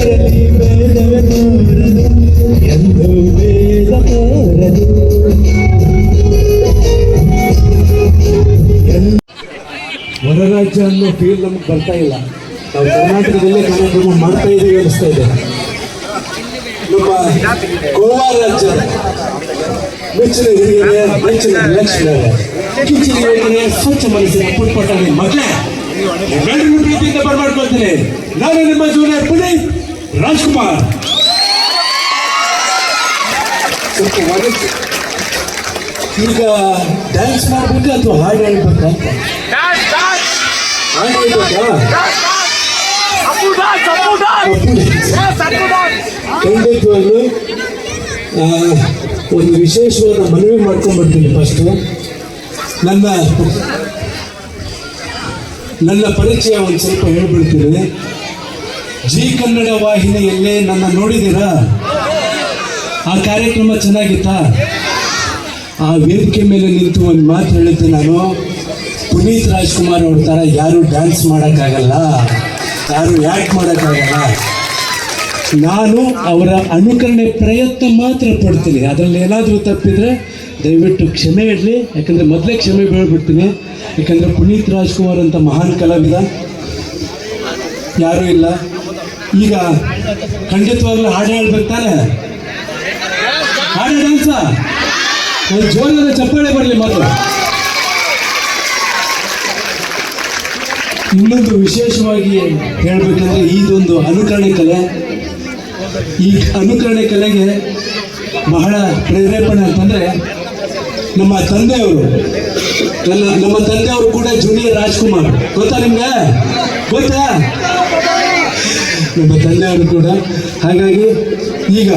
ಕಣ್ಣಲ್ಲಿ ಬೇಡವ ತೋರದು ಎಂದು ಬೇಡ ತೋರದು. ಹೊರ ರಾಜ್ಯ ಅನ್ನೋ ಫೀಲ್ ನಮ್ಗೆ ಬರ್ತಾ ಇಲ್ಲ. ನಾವು ಕರ್ನಾಟಕದಲ್ಲೇ ಕಾರ್ಯಕ್ರಮ ಮಾಡ್ತಾ ಇದೀವಿ ಅನಿಸ್ತಾ ಇದೆ. ನಮ್ಮ ಗೋವಾ ರಾಜ್ಯ ಮೆಚ್ಚಿನ ಹಿರಿಯರೇ, ಮೆಚ್ಚಿನ ಲಕ್ಷ್ಮೀರೇ, ಕಿಚ್ಚಿನ ಯೋಜನೆ ಸ್ವಚ್ಛ ಮನಸ್ಸಿನ ಪುಟ್ಪಟ್ಟಾಗಿ ಮಕ್ಕಳೇ ಎಲ್ಲರಿಗೂ ಪ್ರೀತಿಯಿಂದ ಬರಮಾಡ್ಕೊಳ್ತೀನಿ. ನಾನು ನಿಮ್ಮ ಜೂನಿಯರ್ ಪುನೀತ್ ರಾಜ್ಕುಮಾರ್. ಈಗ ಡ್ಯಾನ್ಸ್ ಮಾಡ್ಬೇಕಾ ಅಥವಾ ಹಾಡು ಹೇಳ್ಬೇಕಾ ಅಂತ? ಹಾಡು ಹೇಳ್ಬೇಕಾ? ಖಂಡಿತವಾಗ್ಲೂ ಒಂದು ವಿಶೇಷವಾದ ಮನವಿ ಮಾಡ್ಕೊಂಡ್ಬರ್ತೀನಿ. ಫಸ್ಟು ನನ್ನ ಪರಿಚಯ ಒಂದು ಸ್ವಲ್ಪ ಹೇಳ್ಬಿಡ್ತೀನಿ. ಜಿ ಕನ್ನಡ ವಾಹಿನಿಯಲ್ಲೇ ನನ್ನ ನೋಡಿದ್ದೀರಾ? ಆ ಕಾರ್ಯಕ್ರಮ ಚೆನ್ನಾಗಿತ್ತಾ? ಆ ವೇದಿಕೆ ಮೇಲೆ ನಿಂತು ಒಂದು ಮಾತು ಹೇಳುತ್ತೆ ನಾನು, ಪುನೀತ್ ರಾಜ್ಕುಮಾರ್ ಅವ್ರ ಥರ ಯಾರು ಡ್ಯಾನ್ಸ್ ಮಾಡೋಕ್ಕಾಗಲ್ಲ, ಯಾರು ಆ್ಯಕ್ಟ್ ಮಾಡೋಕ್ಕಾಗಲ್ಲ. ನಾನು ಅವರ ಅನುಕರಣೆ ಪ್ರಯತ್ನ ಮಾತ್ರ ಪಡ್ತೀನಿ. ಅದರಲ್ಲಿ ಏನಾದರೂ ತಪ್ಪಿದರೆ ದಯವಿಟ್ಟು ಕ್ಷಮೆ ಇರಲಿ. ಯಾಕಂದರೆ ಮೊದಲೇ ಕ್ಷಮೆ ಬೇಳ್ಬಿಡ್ತೀನಿ. ಯಾಕಂದರೆ ಪುನೀತ್ ರಾಜ್ಕುಮಾರ್ ಅಂತ ಮಹಾನ್ ಕಲಾವಿದ ಯಾರೂ ಇಲ್ಲ. ಈಗ ಖಂಡಿತವಾಗ್ಲೂ ಹಾಡು ಹೇಳ್ಬೇಕು ತಾನೆ? ಹಾಡು ಡ್ಯಾನ್ಸ ಜೋರಾದ ಚಪ್ಪಾಳೆ ಬರಲಿ ಮೊದಲು. ಇನ್ನೊಂದು ವಿಶೇಷವಾಗಿ ಹೇಳಬೇಕಂದ್ರೆ ಇದೊಂದು ಅನುಕರಣೆ ಕಲೆ. ಈ ಅನುಕರಣೆ ಕಲೆಗೆ ಬಹಳ ಪ್ರೇರೇಪಣೆ ಅಂತಂದರೆ ನಮ್ಮ ತಂದೆಯವರು ಕೂಡ ಜೂನಿಯರ್ ರಾಜ್ಕುಮಾರ್. ಗೊತ್ತಾ ನಿಮ್ಗೆ? ಗೊತ್ತಾ? ನಮ್ಮ ತಂದೆಯವರು ಕೂಡ. ಹಾಗಾಗಿ ಈಗ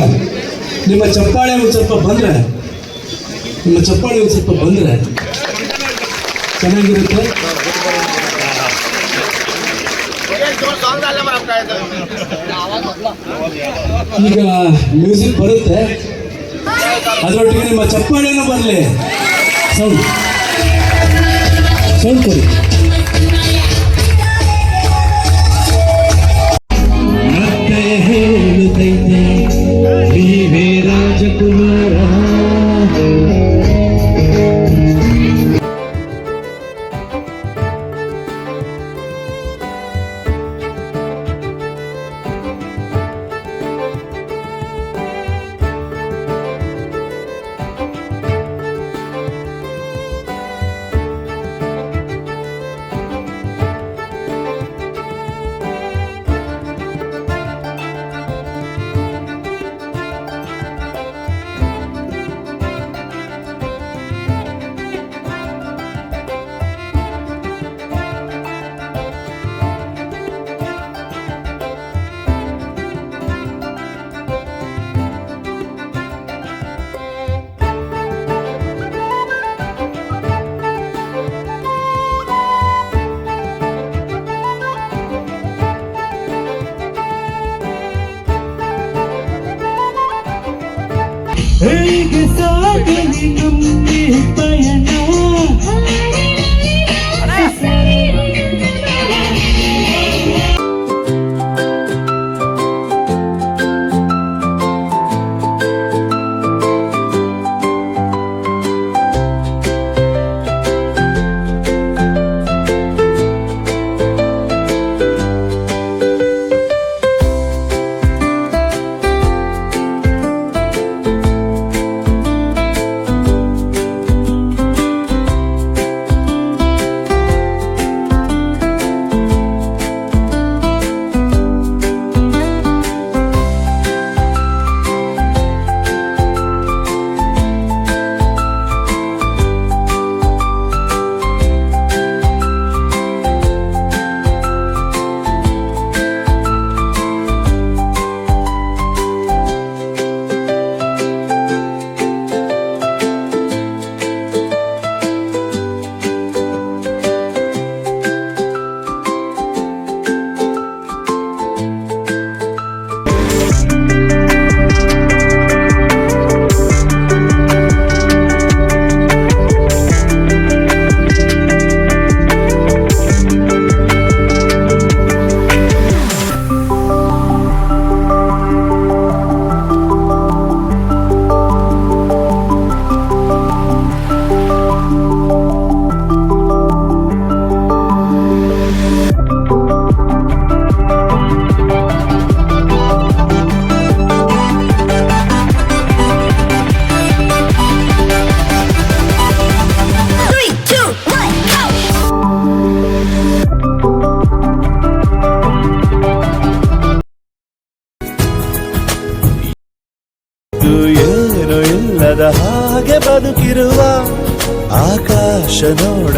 ನಿಮ್ಮ ಚಪ್ಪಾಳೆ ಒಂದು ಸ್ವಲ್ಪ ಬಂದರೆ ಚೆನ್ನಾಗಿರುತ್ತೆ. ಈಗ ಮ್ಯೂಸಿಕ್ ಬರುತ್ತೆ, ಅದರೊಟ್ಟಿಗೆ ನಿಮ್ಮ ಚಪ್ಪಾಳೆನೂ ಬರಲಿ. ಸೌಂಡ್ ಕೊಡಿ. ಮತ್ತೆ ಹೇಳುತ್ತೈತೆ ನೀವೇ ರಾಜಕುಮಾರ. ಹೇಗೆ ಸಾಗಲಿ ನಮ್ಮಿ ಪಯಣ, ಇರುವ ಆಕಾಶ ನೋಡ